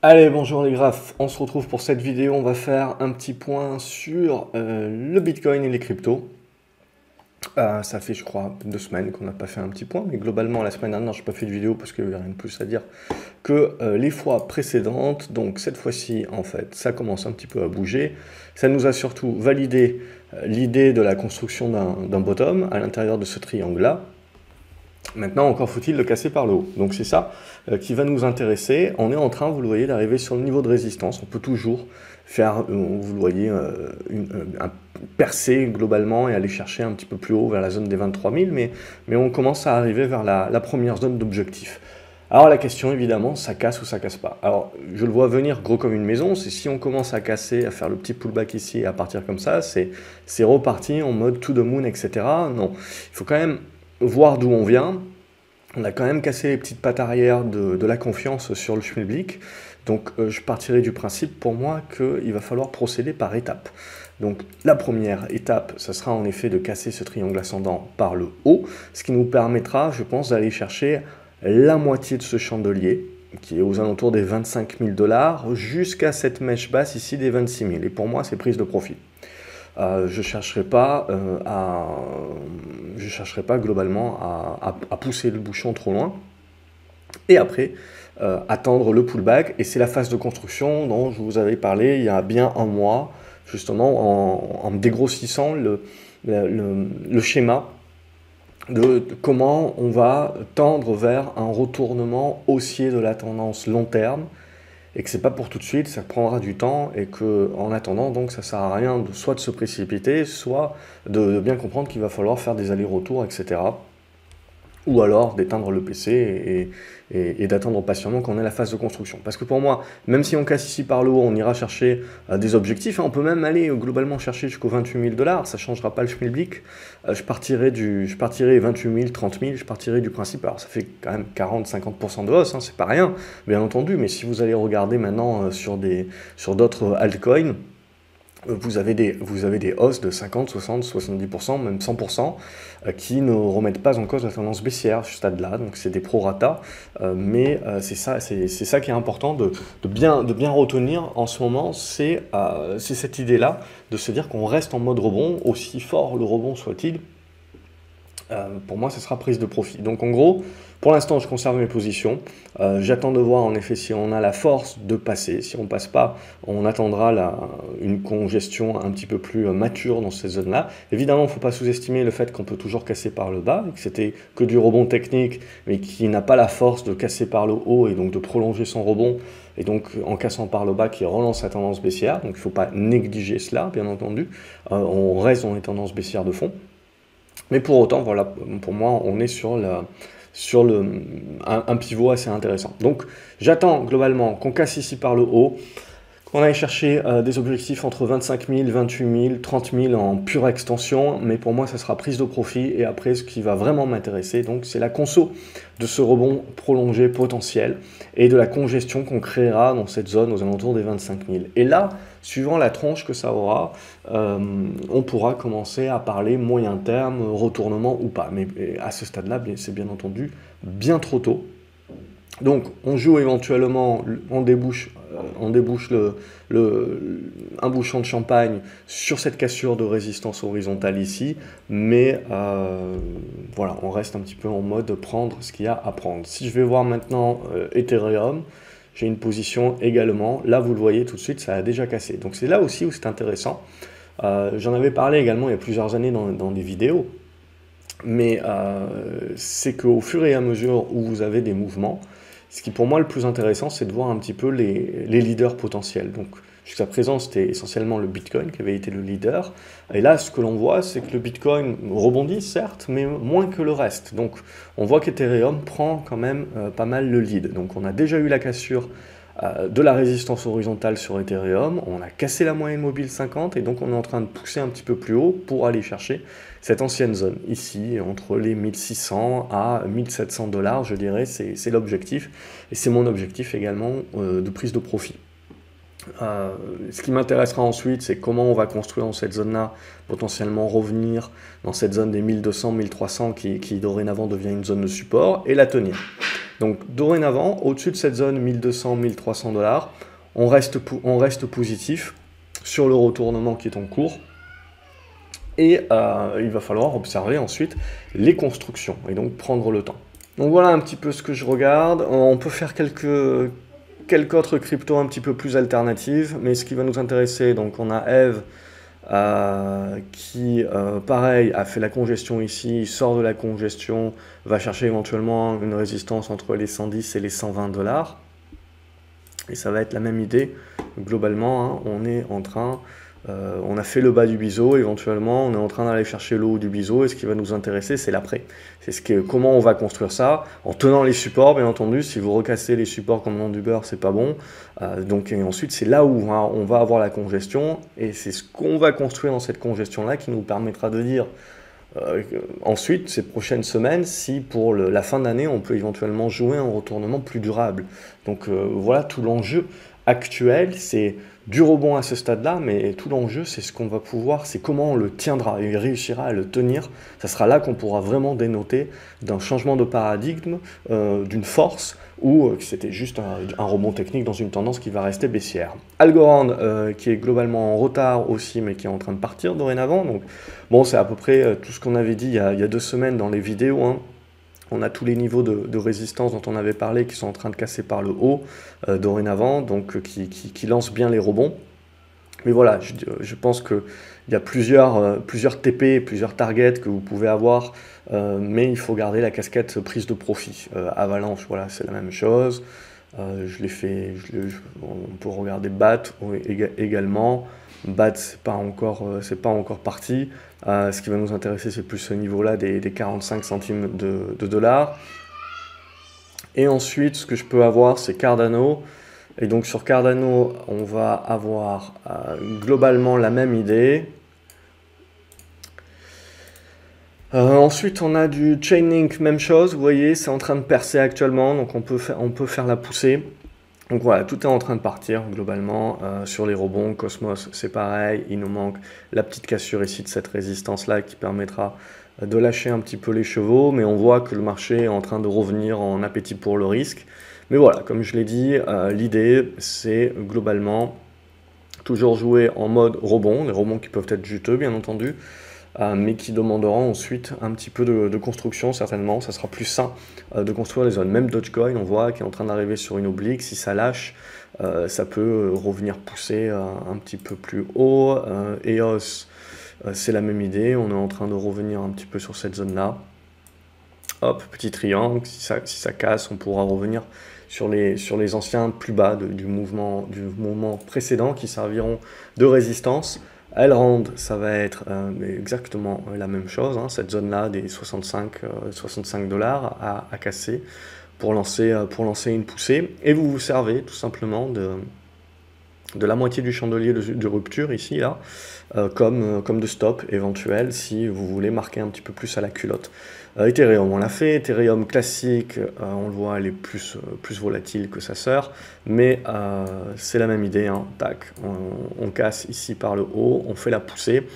Allez, bonjour les graphes, on se retrouve pour cette vidéo, on va faire un petit point sur le Bitcoin et les cryptos. Ça fait, je crois, 2 semaines qu'on n'a pas fait un petit point, mais globalement, la semaine dernière, je n'ai pas fait de vidéo parce qu'il n'y avait rien de plus à dire que les fois précédentes. Donc cette fois-ci, en fait, ça commence un petit peu à bouger. Ça nous a surtout validé l'idée de la construction d'un bottom à l'intérieur de ce triangle-là. Maintenant, encore faut-il le casser par le haut. Donc c'est ça qui va nous intéresser. On est en train, vous le voyez, d'arriver sur le niveau de résistance. On peut toujours faire, vous le voyez, un percer globalement et aller chercher un petit peu plus haut vers la zone des 23 000, mais on commence à arriver vers la première zone d'objectif. Alors la question, évidemment, ça casse ou ça casse pas. Alors, je le vois venir gros comme une maison, c'est si on commence à casser, à faire le petit pullback ici et à partir comme ça, c'est reparti en mode to the moon, etc. Non, il faut quand même voir d'où on vient. On a quand même cassé les petites pattes arrière de la confiance sur le schmilblick. Donc je partirai du principe pour moi qu'il va falloir procéder par étapes. Donc la première étape, ça sera en effet de casser ce triangle ascendant par le haut, ce qui nous permettra, je pense, d'aller chercher la moitié de ce chandelier, qui est aux alentours des 25 000 $, jusqu'à cette mèche basse ici des 26 000. Et pour moi, c'est prise de profit. Je ne chercherai pas globalement à pousser le bouchon trop loin. Et après, attendre le pullback. Et c'est la phase de construction dont je vous avais parlé il y a bien un mois, justement en dégrossissant le schéma de comment on va tendre vers un retournement haussier de la tendance long terme, et que c'est pas pour tout de suite, ça prendra du temps, et que en attendant, donc ça sert à rien soit de se précipiter, soit de bien comprendre qu'il va falloir faire des allers-retours, etc. Ou alors d'éteindre le PC et d'attendre patiemment qu'on ait la phase de construction. Parce que pour moi, même si on casse ici par le haut, on ira chercher des objectifs, hein, on peut même aller globalement chercher jusqu'aux 28 000 $, ça ne changera pas le schmilblick. Je partirai 28 000, 30 000, je partirai du principe, alors ça fait quand même 40-50% de hausse, hein, c'est pas rien, bien entendu, mais si vous allez regarder maintenant sur d'autres altcoins, vous avez des hausses de 50, 60, 70%, même 100%, qui ne remettent pas en cause la tendance baissière à ce stade-là. Donc c'est des prorata, mais c'est ça qui est important de bien retenir en ce moment, c'est cette idée-là, de se dire qu'on reste en mode rebond, aussi fort le rebond soit-il. Pour moi, ce sera prise de profit. Donc en gros, pour l'instant, je conserve mes positions. J'attends de voir en effet si on a la force de passer. Si on ne passe pas, on attendra une congestion un petit peu plus mature dans ces zones-là. Évidemment, il ne faut pas sous-estimer le fait qu'on peut toujours casser par le bas, et que c'était que du rebond technique, mais qui n'a pas la force de casser par le haut et donc de prolonger son rebond, et donc en cassant par le bas qui relance la tendance baissière. Donc il ne faut pas négliger cela, bien entendu. On reste dans les tendances baissières de fond. Mais pour autant, voilà, pour moi, on est sur un pivot assez intéressant. Donc, j'attends globalement qu'on casse ici par le haut, qu'on aille chercher des objectifs entre 25 000, 28 000, 30 000 en pure extension, mais pour moi, ça sera prise de profit. Et après, ce qui va vraiment m'intéresser, donc, c'est la conso de ce rebond prolongé potentiel et de la congestion qu'on créera dans cette zone aux alentours des 25 000. Et là, suivant la tronche que ça aura, on pourra commencer à parler moyen terme, retournement ou pas. Mais à ce stade-là, c'est bien entendu bien trop tôt. Donc, on joue éventuellement, on débouche un bouchon de champagne sur cette cassure de résistance horizontale ici, mais voilà, on reste un petit peu en mode prendre ce qu'il y a à prendre. Si je vais voir maintenant Ethereum, j'ai une position également, là vous le voyez tout de suite, ça a déjà cassé. Donc c'est là aussi où c'est intéressant. J'en avais parlé également il y a plusieurs années dans des vidéos, mais c'est qu'au fur et à mesure où vous avez des mouvements, ce qui pour moi le plus intéressant, c'est de voir un petit peu les leaders potentiels. Donc jusqu'à présent, c'était essentiellement le Bitcoin qui avait été le leader. Et là, ce que l'on voit, c'est que le Bitcoin rebondit, certes, mais moins que le reste. Donc on voit qu'Ethereum prend quand même pas mal le lead. Donc on a déjà eu la cassure de la résistance horizontale sur Ethereum, on a cassé la moyenne mobile 50 et donc on est en train de pousser un petit peu plus haut pour aller chercher cette ancienne zone. Ici, entre les 1600 à 1700 $, je dirais, c'est l'objectif. Et c'est mon objectif également de prise de profit. Ce qui m'intéressera ensuite, c'est comment on va construire dans cette zone-là, potentiellement revenir dans cette zone des 1200, 1300 qui dorénavant devient une zone de support et la tenir. Donc dorénavant, au-dessus de cette zone 1200-1300 $, on reste positif sur le retournement qui est en cours. Et il va falloir observer ensuite les constructions et donc prendre le temps. Donc voilà un petit peu ce que je regarde. On peut faire quelques autres cryptos un petit peu plus alternatives, mais ce qui va nous intéresser, donc on a Eve qui, pareil, a fait la congestion ici, sort de la congestion, va chercher éventuellement une résistance entre les 110 et les 120 $. Et ça va être la même idée. Globalement, hein, on est en train... on a fait le bas du biseau, éventuellement on est en train d'aller chercher le haut du biseau, et ce qui va nous intéresser c'est l'après. C'est comment on va construire ça, en tenant les supports bien entendu. Si vous recassez les supports comme dans du beurre, c'est pas bon. Et ensuite c'est là où hein, on va avoir la congestion, et c'est ce qu'on va construire dans cette congestion là qui nous permettra de dire ensuite, ces prochaines semaines, si pour la fin d'année, on peut éventuellement jouer un retournement plus durable. Donc voilà, tout l'enjeu actuel, c'est du rebond à ce stade-là, mais tout l'enjeu, c'est ce qu'on va pouvoir, c'est comment on le tiendra, et il réussira à le tenir. Ça sera là qu'on pourra vraiment dénoter d'un changement de paradigme, d'une force, ou c'était juste un rebond technique dans une tendance qui va rester baissière. Algorand, qui est globalement en retard aussi, mais qui est en train de partir dorénavant. Donc, bon, c'est à peu près tout ce qu'on avait dit il y a 2 semaines dans les vidéos, hein. On a tous les niveaux de résistance dont on avait parlé qui sont en train de casser par le haut dorénavant, donc qui lancent bien les rebonds. Mais voilà, je pense qu'il y a plusieurs TP, plusieurs targets que vous pouvez avoir, mais il faut garder la casquette prise de profit. Avalanche, voilà, c'est la même chose. Je l'ai fait, on peut regarder BAT également. BAT, c'est pas encore parti. Ce qui va nous intéresser, c'est plus ce niveau-là des 45 centimes de dollars. Et ensuite, ce que je peux avoir, c'est Cardano. Et donc sur Cardano, on va avoir globalement la même idée. Ensuite, on a du Chainlink, même chose. Vous voyez, c'est en train de percer actuellement, donc on peut faire la poussée. Donc voilà, tout est en train de partir globalement sur les rebonds. Cosmos, c'est pareil, il nous manque la petite cassure ici de cette résistance-là qui permettra de lâcher un petit peu les chevaux, mais on voit que le marché est en train de revenir en appétit pour le risque. Mais voilà, comme je l'ai dit, l'idée c'est globalement toujours jouer en mode rebond, des rebonds qui peuvent être juteux bien entendu, mais qui demanderont ensuite un petit peu de construction certainement. Ça sera plus sain de construire les zones. Même Dogecoin, on voit qu'il est en train d'arriver sur une oblique. Si ça lâche, ça peut revenir pousser un petit peu plus haut. EOS, c'est la même idée. On est en train de revenir un petit peu sur cette zone-là. Hop, petit triangle. Si ça casse, on pourra revenir sur les anciens plus bas du mouvement précédent qui serviront de résistance. Elrond, ça va être exactement la même chose, hein, cette zone-là des 65 $ à casser pour lancer une poussée. Et vous vous servez tout simplement de la moitié du chandelier de rupture ici, là, comme de stop éventuel si vous voulez marquer un petit peu plus à la culotte. Ethereum, on l'a fait. Ethereum classique, on le voit, elle est plus volatile que sa sœur, mais c'est la même idée, hein. Tac, on casse ici par le haut, on fait la poussée,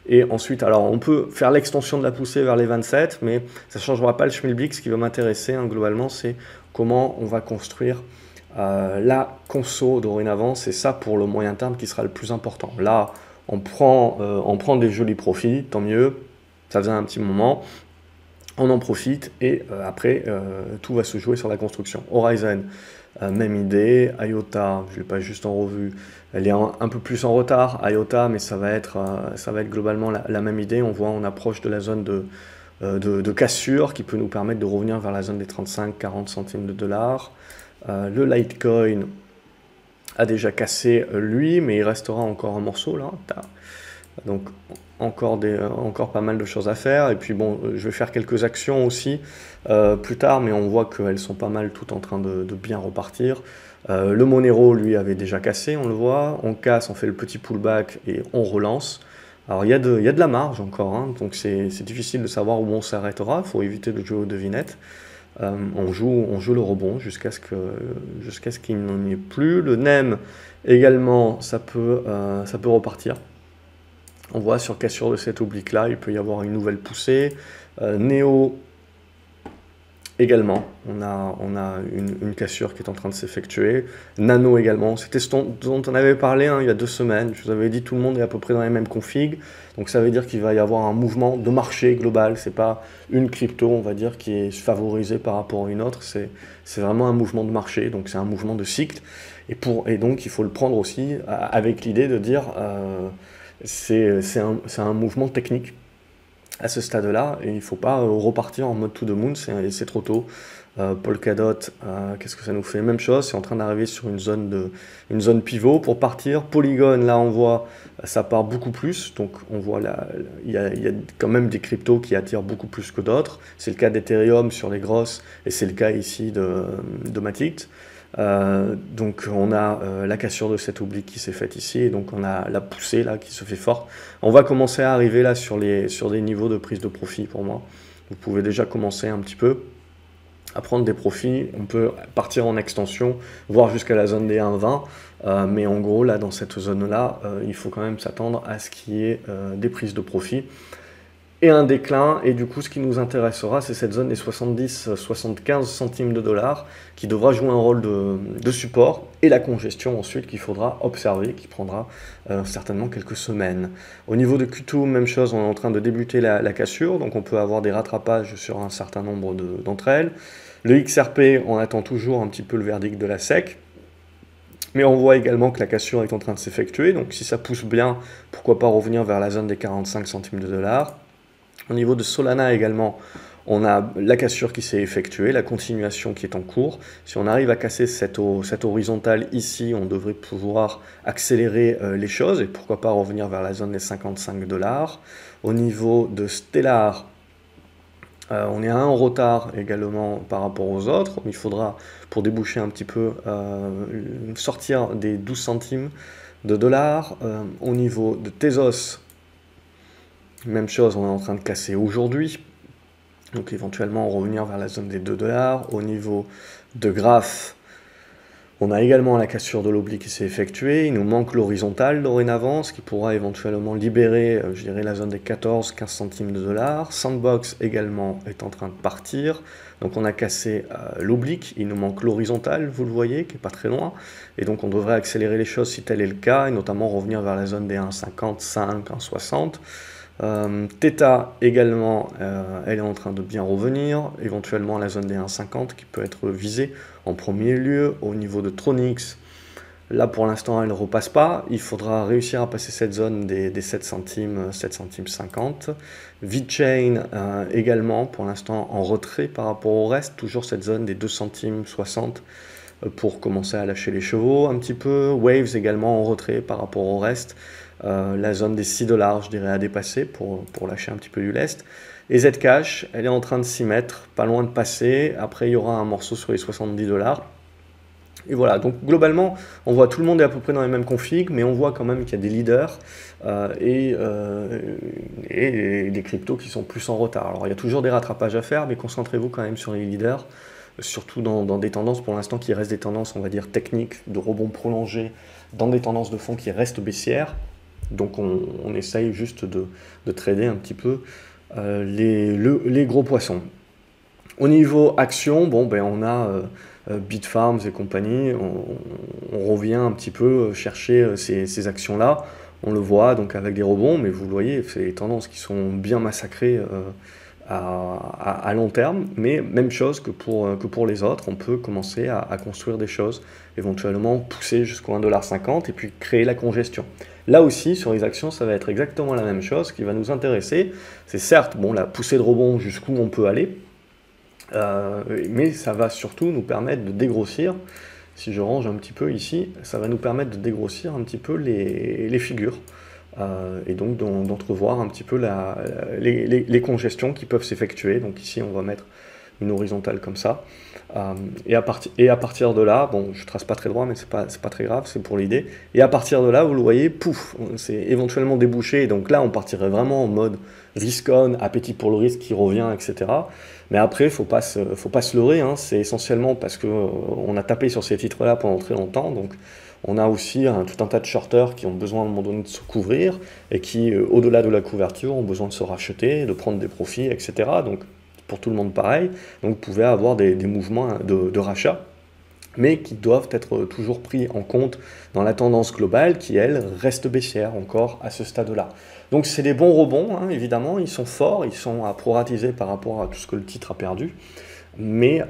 et ensuite, alors on peut faire l'extension de la poussée vers les 27, mais ça ne changera pas le Schmilblick. Ce qui va m'intéresser hein, globalement, c'est comment on va construire la conso dorénavant. C'est ça pour le moyen terme qui sera le plus important. Là, on prend des jolis profits, tant mieux, ça faisait un petit moment. On en profite et après tout va se jouer sur la construction. Horizon, même idée. IOTA, je ne l'ai pas juste en revue, elle est un peu plus en retard. IOTA, mais ça va être globalement la même idée. On voit, on approche de la zone de cassure qui peut nous permettre de revenir vers la zone des 35-40 centimes de dollars. Le Litecoin a déjà cassé lui, mais il restera encore un morceau là. Donc encore pas mal de choses à faire. Et puis bon, je vais faire quelques actions aussi plus tard, mais on voit qu'elles sont pas mal toutes en train de bien repartir. Le Monero, lui, avait déjà cassé, on le voit. On casse, on fait le petit pullback et on relance. Alors il y a de la marge encore, hein, donc c'est difficile de savoir où on s'arrêtera. Il faut éviter de jouer aux devinettes. On joue le rebond jusqu'à ce qu'il n'en ait plus. Le NEM également, ça peut repartir. On voit sur cassure de cette oblique là, il peut y avoir une nouvelle poussée. Neo également, on a une cassure qui est en train de s'effectuer. Nano également, c'était ce dont on avait parlé il y a 2 semaines. Je vous avais dit tout le monde est à peu près dans les mêmes configs. Donc ça veut dire qu'il va y avoir un mouvement de marché global. C'est pas une crypto, on va dire, qui est favorisée par rapport à une autre. C'est vraiment un mouvement de marché, donc c'est un mouvement de cycle. Et donc il faut le prendre aussi avec l'idée de dire c'est un mouvement technique à ce stade-là, et il ne faut pas repartir en mode to the moon, c'est trop tôt. Polkadot, qu'est-ce que ça nous fait? Même chose, c'est en train d'arriver sur une zone pivot pour partir. Polygon, là on voit, ça part beaucoup plus, donc on voit là, il y a quand même des cryptos qui attirent beaucoup plus que d'autres. C'est le cas d'Ethereum sur les grosses, et c'est le cas ici de Matic. Donc on a la cassure de cette oblique qui s'est faite ici, et donc on a la poussée là qui se fait forte. On va commencer à arriver là sur des niveaux de prise de profit pour moi. Vous pouvez déjà commencer un petit peu à prendre des profits. On peut partir en extension, voire jusqu'à la zone des 1,20, mais en gros là dans cette zone là, il faut quand même s'attendre à ce qu'il y ait des prises de profit et un déclin, et du coup ce qui nous intéressera c'est cette zone des 70-75 centimes de dollars qui devra jouer un rôle de support, et la congestion ensuite qu'il faudra observer, qui prendra certainement quelques semaines. Au niveau de Q2, même chose, on est en train de débuter la cassure, donc on peut avoir des rattrapages sur un certain nombre d'entre elles. Le XRP, on attend toujours un petit peu le verdict de la SEC. Mais on voit également que la cassure est en train de s'effectuer, donc si ça pousse bien, pourquoi pas revenir vers la zone des 45 centimes de dollars. Au niveau de Solana également, on a la cassure qui s'est effectuée, la continuation qui est en cours. Si on arrive à casser cette horizontale ici, on devrait pouvoir accélérer les choses, et pourquoi pas revenir vers la zone des 55 dollars. Au niveau de Stellar, on est à 1 en retard également par rapport aux autres. Il faudra, pour déboucher un petit peu, sortir des 12 centimes de dollars. Au niveau de Tezos, même chose, on est en train de casser aujourd'hui. Donc éventuellement revenir vers la zone des 2 dollars. Au niveau de Graph, on a également la cassure de l'oblique qui s'est effectuée. Il nous manque l'horizontale dorénavant, ce qui pourra éventuellement libérer, je dirais, la zone des 14-15 centimes de dollars. Sandbox également est en train de partir. Donc on a cassé l'oblique, il nous manque l'horizontale, vous le voyez, qui n'est pas très loin. Et donc on devrait accélérer les choses si tel est le cas, et notamment revenir vers la zone des 1,55, 1,60. Theta également, elle est en train de bien revenir, éventuellement à la zone des 1,50 qui peut être visée en premier lieu. Au niveau de Tronix, là pour l'instant elle ne repasse pas, il faudra réussir à passer cette zone des 7 centimes, 7 centimes 50. VeChain également pour l'instant en retrait par rapport au reste, toujours cette zone des 2 centimes 60 pour commencer à lâcher les chevaux un petit peu. Waves également en retrait par rapport au reste. La zone des 6 dollars, je dirais, à dépasser pour lâcher un petit peu du lest. Et Zcash, elle est en train de s'y mettre, pas loin de passer. Après, il y aura un morceau sur les 70 dollars. Et voilà, donc globalement, on voit tout le monde est à peu près dans les mêmes configs, mais on voit quand même qu'il y a des leaders et des cryptos qui sont plus en retard. Alors, il y a toujours des rattrapages à faire, mais concentrez-vous quand même sur les leaders, surtout dans des tendances pour l'instant qui restent des tendances, on va dire, techniques, de rebond prolongé, dans des tendances de fond qui restent baissières. Donc on essaye juste de trader un petit peu les gros poissons. Au niveau action, bon, ben, on a Bitfarms et compagnie, on revient un petit peu chercher ces actions-là. On le voit donc avec des rebonds, mais vous le voyez, c'est des tendances qui sont bien massacrées à long terme, mais même chose que pour les autres, on peut commencer à construire des choses, éventuellement pousser jusqu'au 1,50$ et puis créer la congestion. Là aussi, sur les actions, ça va être exactement la même chose. Ce qui va nous intéresser, c'est certes bon, la poussée de rebond jusqu'où on peut aller, mais ça va surtout nous permettre de dégrossir. Si je range un petit peu ici, ça va nous permettre de dégrossir un petit peu les figures. Et donc d'entrevoir un petit peu les congestions qui peuvent s'effectuer. Donc ici, on va mettre une horizontale comme ça. Et à partir de là, bon, je trace pas très droit, mais c'est pas très grave, c'est pour l'idée. Et à partir de là, vous le voyez, pouf, c'est éventuellement débouché. Donc là, on partirait vraiment en mode risk-on, appétit pour le risque qui revient, etc. Mais après, faut pas se leurrer, hein, c'est essentiellement parce que on a tapé sur ces titres-là pendant très longtemps. Donc on a aussi tout un tas de shorters qui ont besoin à un moment donné de se couvrir et qui, au-delà de la couverture, ont besoin de se racheter, de prendre des profits, etc. Donc pour tout le monde pareil, donc vous pouvez avoir des mouvements de rachat, mais qui doivent être toujours pris en compte dans la tendance globale qui, elle, reste baissière encore à ce stade-là. Donc c'est des bons rebonds, hein, évidemment, ils sont forts, ils sont à proratiser par rapport à tout ce que le titre a perdu, mais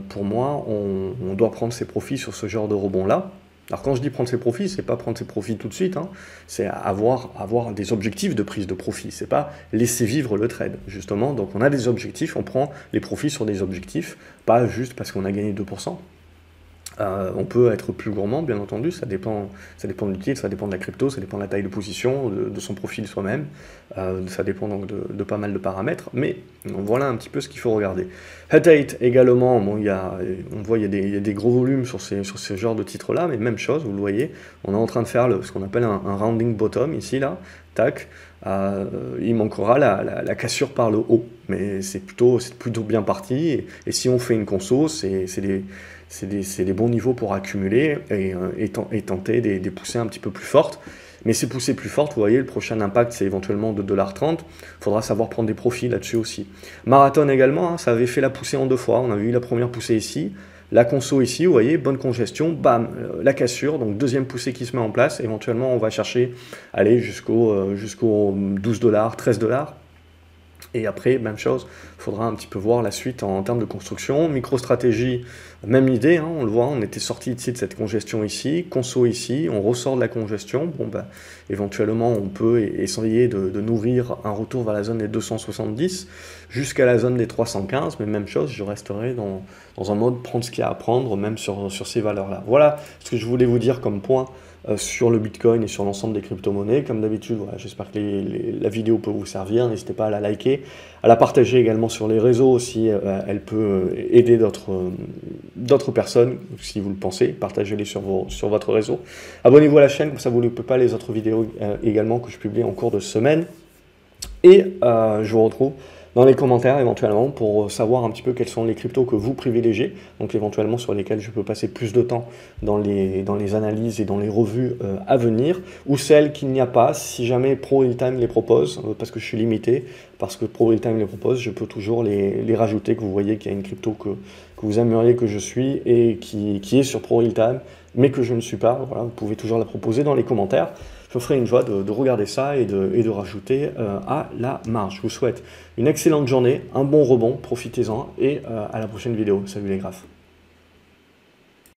pour moi, on doit prendre ses profits sur ce genre de rebond-là. Alors quand je dis prendre ses profits, c'est pas prendre ses profits tout de suite, hein, c'est avoir des objectifs de prise de profit, c'est pas laisser vivre le trade, justement. Donc on a des objectifs, on prend les profits sur des objectifs, pas juste parce qu'on a gagné 2%. On peut être plus gourmand, bien entendu, ça dépend du titre, ça dépend de la crypto, ça dépend de la taille de position, de son profil soi-même, ça dépend donc de pas mal de paramètres, mais voilà un petit peu ce qu'il faut regarder. Hut 8 également, bon, on voit il y a des gros volumes sur ce genre de titres-là, mais même chose, vous le voyez, on est en train de faire ce qu'on appelle un rounding bottom ici, là, tac, il manquera la cassure par le haut, mais c'est plutôt bien parti, et si on fait une conso, c'est des bons niveaux pour accumuler et tenter des poussées un petit peu plus fortes. Mais ces poussées plus fortes, vous voyez, le prochain impact, c'est éventuellement de 1,30 $. Il faudra savoir prendre des profits là-dessus aussi. Marathon également, hein, ça avait fait la poussée en 2 fois. On avait eu la première poussée ici, la conso ici, vous voyez, bonne congestion, bam, la cassure, donc deuxième poussée qui se met en place. Éventuellement, on va chercher, aller jusqu'au 12 $, 13 $. Et après, même chose, il faudra un petit peu voir la suite en termes de construction. MicroStratégie, même idée, hein, on le voit, on était sorti ici de cette congestion ici, conso ici, on ressort de la congestion. Bon, ben, éventuellement, on peut essayer de nourrir un retour vers la zone des 270 jusqu'à la zone des 315, mais même chose, je resterai dans un mode prendre ce qu'il y a à prendre, même sur ces valeurs-là. Voilà ce que je voulais vous dire comme point sur le Bitcoin et sur l'ensemble des crypto-monnaies. Comme d'habitude, voilà, j'espère que la vidéo peut vous servir. N'hésitez pas à la liker, à la partager également sur les réseaux aussi. Elle peut aider d'autres personnes, si vous le pensez. Partagez-les sur votre réseau. Abonnez-vous à la chaîne, comme ça vous ne loupez pas les autres vidéos également que je publie en cours de semaine. Et je vous retrouve dans les commentaires éventuellement pour savoir un petit peu quels sont les cryptos que vous privilégiez, donc éventuellement sur lesquels je peux passer plus de temps dans les analyses et dans les revues à venir, ou celles qu'il n'y a pas, si jamais Pro Realtime les propose, parce que je suis limité, parce que Pro Realtime les propose, je peux toujours les rajouter, que vous voyez qu'il y a une crypto que vous aimeriez que je suis et qui est sur Pro Realtime, mais que je ne suis pas. Voilà, vous pouvez toujours la proposer dans les commentaires. Je me ferai une joie de regarder ça et de rajouter à la marge. Je vous souhaite une excellente journée, un bon rebond, profitez-en et à la prochaine vidéo. Salut les graphes.